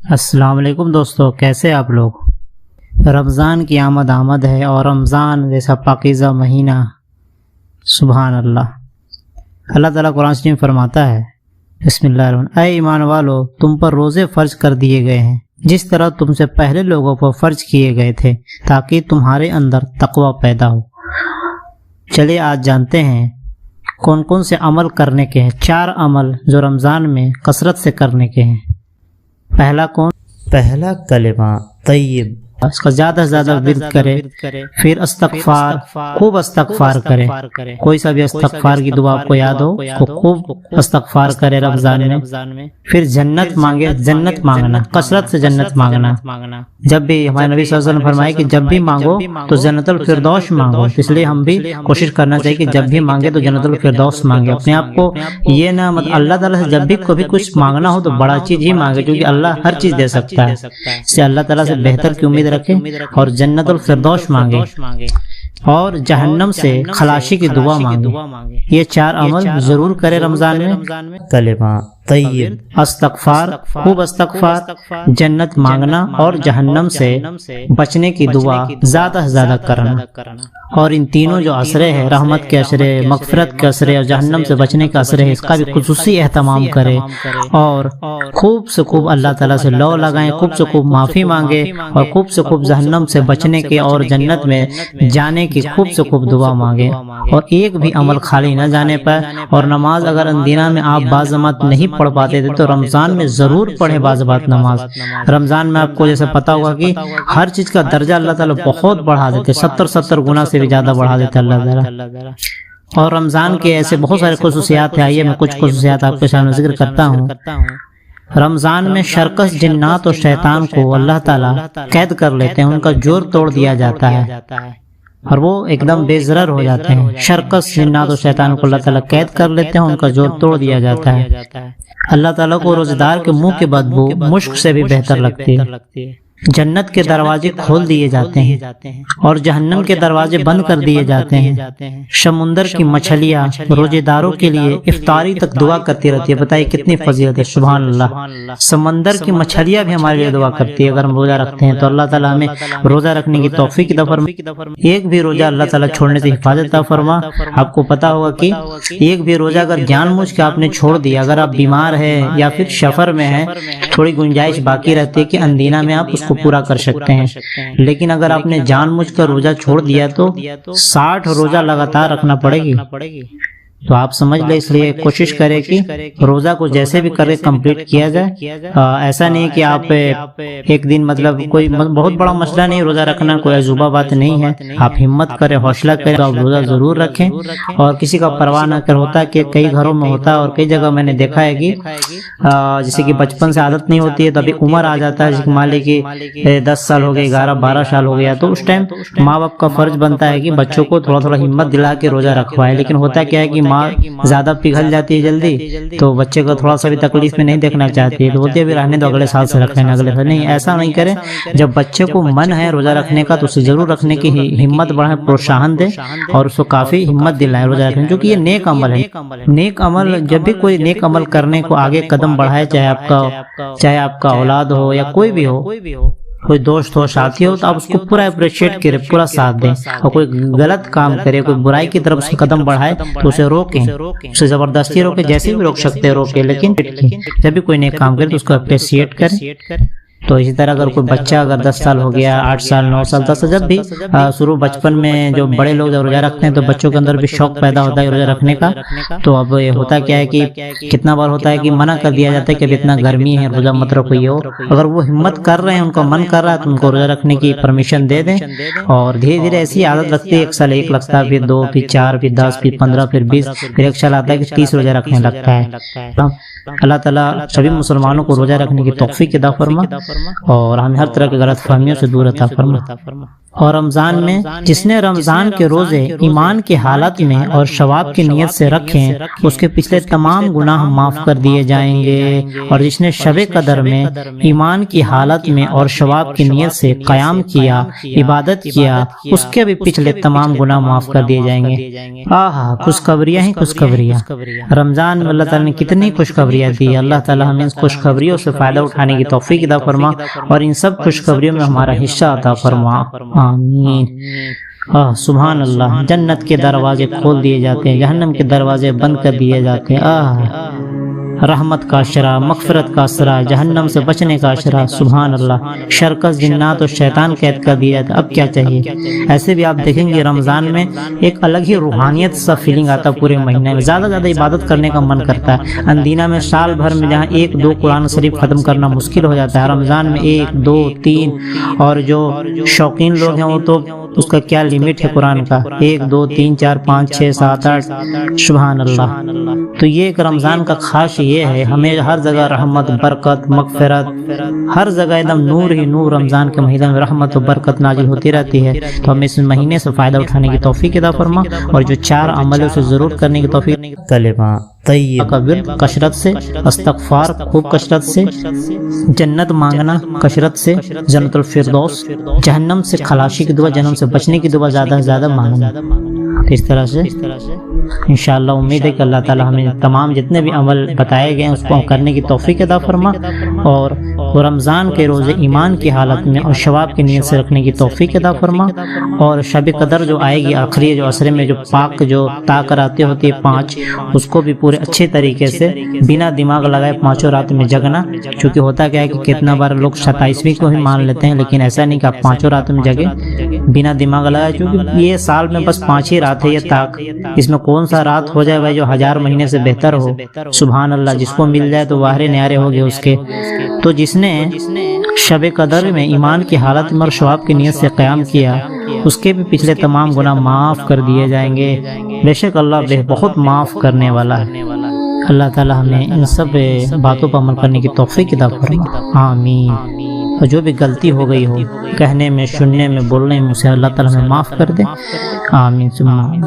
السلام علیکم دوستو، کیسے آپ لوگ؟ رمضان کی آمد ہے اور رمضان جیسا پاکیزہ مہینہ، سبحان اللہ۔ اللہ تعالیٰ قرآن شریف فرماتا ہے، بسم اللہ الرحمن الرحیم، اے ایمان والو، تم پر روزے فرض کر دیے گئے ہیں جس طرح تم سے پہلے لوگوں پر فرض کیے گئے تھے تاکہ تمہارے اندر تقوی پیدا ہو۔ چلیے آج جانتے ہیں کون کون سے عمل کرنے کے ہیں، 4 عمل جو رمضان میں کثرت سے کرنے کے ہیں۔ پہلا کلمہ طیب، اس کا زیادہ سے زیادہ ورد کرے، پھر استغفار، خوب استغفار کرے۔ کوئی سا بھی استغفار کی دعا آپ کو یاد ہو تو خوب استغفار کرے رمضان میں۔ پھر جنت مانگے، جنت مانگنا، کثرت سے جنت مانگنا۔ جب بھی ہمارے نبی صلی اللہ علیہ وسلم نے فرمایا کہ جب بھی مانگو تو جنت الفردوس مانگو، اس لیے ہم بھی کوشش کرنا چاہیے کہ جب بھی مانگے تو جنت الفردوس مانگے۔ اپنے آپ کو یہ نہ اللہ تعالیٰ سے جب بھی کبھی کچھ مانگنا ہو تو بڑا چیز ہی مانگے، کیونکہ اللہ ہر چیز دے سکتا ہے۔ اس سے اللہ تعالیٰ سے بہتر کی امید رکھیں اور جنت الفردوس مانگے اور جہنم سے خلاصی کی دعا مانگے۔ یہ 4 عمل ضرور کرے رمضان میں۔ کلمہ طیب، استغفار، خوب استغفار، جنت مانگنا اور جہنم سے بچنے کی دعا زیادہ سے زیادہ کرنا۔ اور ان تینوں جو عشرے ہیں، رحمت کے عشرے، مغفرت کے عشرے اور جہنم سے بچنے کے عشرے ہیں، اس کا بھی خصوصی اہتمام کرے اور خوب سے خوب اللہ تعالیٰ سے لو لگائیں، خوب سے خوب معافی مانگے اور خوب سے خوب جہنم سے بچنے کے اور جنت میں جانے کی خوب سے خوب دعا مانگے۔ اور ایک بھی عمل خالی نہ جانے پائے۔ اور نماز اگر اندینہ میں آپ بعض جماعت نہیں پڑھ پاتے تھے تو رمضان میں ضرور پڑھیں بعض بات نماز۔ رمضان میں آپ کو جیسے پتا ہوگا کہ ہر چیز کا درجہ اللہ تعالیٰ بہت بڑھا دیتے، 70 گنا سے بھی زیادہ بڑھا دیتے اللہ تعالیٰ۔ اور رمضان کے ایسے بہت سارے خصوصیات ہیں، آئیے میں کچھ خصوصیات آپ کے سامنے ذکر کرتا ہوں۔ رمضان میں شرکس، جنات اور شیطان کو اللہ تعالیٰ قید کر لیتے ہیں، ان کا جور توڑ دیا جاتا ہے اور وہ ایک دم بے ضرر ہو جاتے ہیں۔ شرکس، جنات اور شیطان کو اللہ تعالیٰ قید کر لیتے ہیں، ان کا جور توڑ دیا جاتا ہے۔ اللہ تعالیٰ کو روزے دار کے منہ کی بدبو مشک سے بھی بہتر لگتی ہے۔ جنت کے دروازے کھول دیے جاتے ہیں اور جہنم کے دروازے بند کر دیے جاتے ہیں۔ سمندر کی مچھلیاں روزے داروں کے لیے افطاری تک دعا کرتی رہتی ہے۔ بتائیے کتنی فضیلت ہے، سبحان اللہ۔ سمندر کی مچھلیاں بھی ہمارے لیے دعا کرتی ہے اگر ہم روزہ رکھتے ہیں تو اللہ تعالیٰ ہمیں روزہ رکھنے کی توفیق عطا فرما۔ ایک بھی روزہ اللہ تعالیٰ چھوڑنے سے حفاظت عطا فرما۔ آپ کو پتا ہوگا کہ ایک بھی روزہ اگر جان بوجھ کے آپ نے چھوڑ دیا، اگر آپ بیمار ہیں یا پھر سفر میں ہیں، تھوڑی گنجائش باقی رہتی ہے کہ اندینہ میں آپ اس کو پورا کر سکتے ہیں، لیکن اگر آپ نے جان بوجھ کر روزہ چھوڑ دیا تو 60 روزہ لگاتار رکھنا پڑے گی۔ تو آپ سمجھ لیں، اس لیے کوشش کریں کہ روزہ کو جیسے بھی کرے کمپلیٹ کیا جائے۔ ایسا نہیں کہ آپ ایک دن مطلب کوئی بہت بڑا مسئلہ نہیں روزہ رکھنا، کوئی عجوبہ بات نہیں ہے۔ آپ ہمت کریں، حوصلہ کریں تو آپ روزہ ضرور رکھیں اور کسی کا پرواہ نہ کر۔ ہوتا ہے کہ کئی گھروں میں ہوتا ہے اور کئی جگہ میں نے دیکھا ہے کہ جیسے کہ بچپن سے عادت نہیں ہوتی ہے تو ابھی عمر آ جاتا ہے، مان لے کہ 10 سال ہو گئے، 11-12 سال ہو گیا، تو اس ٹائم ماں باپ کا فرض بنتا ہے کہ بچوں کو تھوڑا تھوڑا ہمت دلا کے روزہ رکھوائے۔ لیکن ہوتا کیا ہے کہ زیادہ پگھل جاتی ہے جلدی، تو بچے کو تھوڑا سا بھی تکلیف میں نہیں دیکھنا چاہتی ہے، تو بولتے بھی رہنے دو، اگلے سال سے رکھ لینا، اگلے سال نہیں۔ ایسا نہیں کریں، جب بچے کو من ہے روزہ رکھنے کا تو اسے ضرور رکھنے کی ہمت بڑھائیں، پروتساہن دیں اور اس کو کافی ہمت دلائیں روزہ رکھنے، کیونکہ یہ نیک عمل ہے۔ نیک عمل، جب بھی کوئی نیک عمل کرنے کو آگے قدم بڑھائے، چاہے آپ کا اولاد ہو یا کوئی بھی ہو، کوئی دوست ہو، ساتھی ہو، تو آپ اس کو پورا اپریشیٹ کریں، پورا ساتھ دیں۔ اور کوئی غلط کام کرے، کوئی برائی کی طرف سے قدم بڑھائے تو اسے روکیں، اسے زبردستی روکیں، جیسے بھی روک سکتے ہیں روکیں، لیکن جب بھی کوئی نیک کام کرے تو اس کو اپریشیٹ کریں۔ تو اسی طرح اگر کوئی بچہ اگر 10 سال ہو گیا، 8 سال، 9 سال، 10 سال، جب بھی شروع بچپن میں جو بڑے لوگ جب روزہ رکھتے ہیں تو بچوں کے اندر بھی شوق پیدا ہوتا ہے روزہ رکھنے کا۔ تو اب یہ ہوتا کیا ہے کہ کتنا بار ہوتا ہے کہ منع کر دیا جاتا ہے کہ اب اتنا گرمی ہے روزہ مت رکھو۔ یہ ہو اگر وہ ہمت کر رہے ہیں، ان کا من کر رہا ہے تو ان کو روزہ رکھنے کی پرمیشن دے دیں اور دھیرے دھیرے ایسی عادت لگتی ہے، 1 سال 1 لگتا ہے، پھر 2، پھر 4، پھر 10، پھر 15، پھر 20، پھر 1 سال آتا ہے کہ 30 روزہ رکھنے لگتا ہے۔ اللہ تعالیٰ سبھی مسلمانوں کو روزہ رکھنے کی توفیق عطا فرما اور ہمیں ہر طرح کی غلط فہمیوں سے دور عطا فرما۔ اور رمضان میں جس نے رمضان کے روزے ایمان کی حالت میں اور ثواب کی نیت سے رکھیں، اس کے پچھلے تمام گناہ معاف کر دیے جائیں گے۔ اور جس نے شب قدر میں ایمان کی حالت میں اور ثواب کی نیت سے قیام کیا، عبادت کیا، اس کے بھی پچھلے تمام گناہ معاف کر دیے جائیں گے۔ خوشخبریاں ہی خوشخبریاں۔ رمضان میں اللہ تعالیٰ نے کتنی خوشخبری خوشخبریاں دی. اللہ تعالی ہمیں ان خوشخبریوں سے فائدہ اٹھانے کی توفیق عطا فرما اور ان سب خوشخبریوں میں ہمارا حصہ عطا فرما. آمین. سبحان اللہ. جنت کے دروازے کھول دیے جاتے ہیں، جہنم کے دروازے بند کر دیے جاتے ہیں. رحمت کا اشرا، مغفرت کا اشرا، جہنم سے بچنے کا اشرا. سبحان اللہ. شرکس، جنات اور شیطان قید کر دیا تھا. اب کیا چاہیے؟ ایسے بھی آپ دیکھیں گے رمضان میں ایک الگ ہی روحانیت سا فیلنگ آتا پورے مہینے میں. زیادہ زیادہ عبادت کرنے کا من کرتا ہے. اندینہ میں سال بھر میں جہاں 1-2 قرآن شریف ختم کرنا مشکل ہو جاتا ہے، رمضان میں 1 2 3. اور جو شوقین لوگ ہیں وہ تو اس کا کیا لیمٹ ہے قرآن کا، 1 2 3 4 5 6 7 8. سبحان اللہ. تو یہ ایک رمضان کا خاص یہ ہے، ہمیں ہر جگہ رحمت، برکت، مغفرت، ہر جگہ ایک دم نور ہی نور. رمضان کے مہینے میں رحمت و برکت نازل ہوتی رہتی ہے. تو ہمیں اس مہینے سے فائدہ اٹھانے کی توفیق عطا فرما اور جو 4 عملوں سے ضرور کرنے کی توفیق. کلمہ طیب کا ورد کثرت سے، استغفار خوب کثرت سے، جنت مانگنا کثرت سے، جنت الفردوس، جہنم سے خلاصی کی دعا، جہنم سے بچنے کی دعا زیادہ سے زیادہ مانگنا. اس طرح سے انشاءاللہ امید ہے کہ اللہ تعالی ہمیں تمام جتنے بھی عمل بتائے گئے ہیں اس کو کرنے کی توفیق عطا فرما اور رمضان کے روزے ایمان کی حالت میں اور ثواب کی نیت سے رکھنے کی توفیق عطا فرما. اور شب قدر جو آئے گی آخری جو عصرے میں جو پاک جو راتیں ہوتی ہے 5، اس کو بھی پورے اچھے طریقے سے بنا دماغ لگائے 5 رات میں جگنا. چونکہ ہوتا کیا ہے کہ کتنا بار لوگ 27ویں کو ہی مان لیتے ہیں، لیکن ایسا نہیں کہ آپ 5 رات میں جگے بنا دماغ لگائے. چونکہ یہ سال میں بس 5 ہی رات ہے یہ تاک، اس میں کون سا رات ہو جائے بھائی جو 1000 مہینے سے بہتر ہو. سبحان اللہ. جس کو مل جائے تو واہرے نیارے ہو گئے اس کے. تو جس نے شب قدر میں ایمان کی حالت میں اور ثواب کی نیت سے قیام کیا اس کے بھی پچھلے تمام گناہ معاف کر دیے جائیں گے. بے شک اللہ بہت معاف کرنے والا ہے. اللہ تعالی ہمیں ان سب باتوں پر عمل کرنے کی توفیق عطا فرمائے. آمین. اور جو بھی غلطی ہو گئی ہو کہنے میں، سننے میں، بولنے میں، اسے اللہ تعالی ہمیں معاف کر دے. آمین ثم آمین.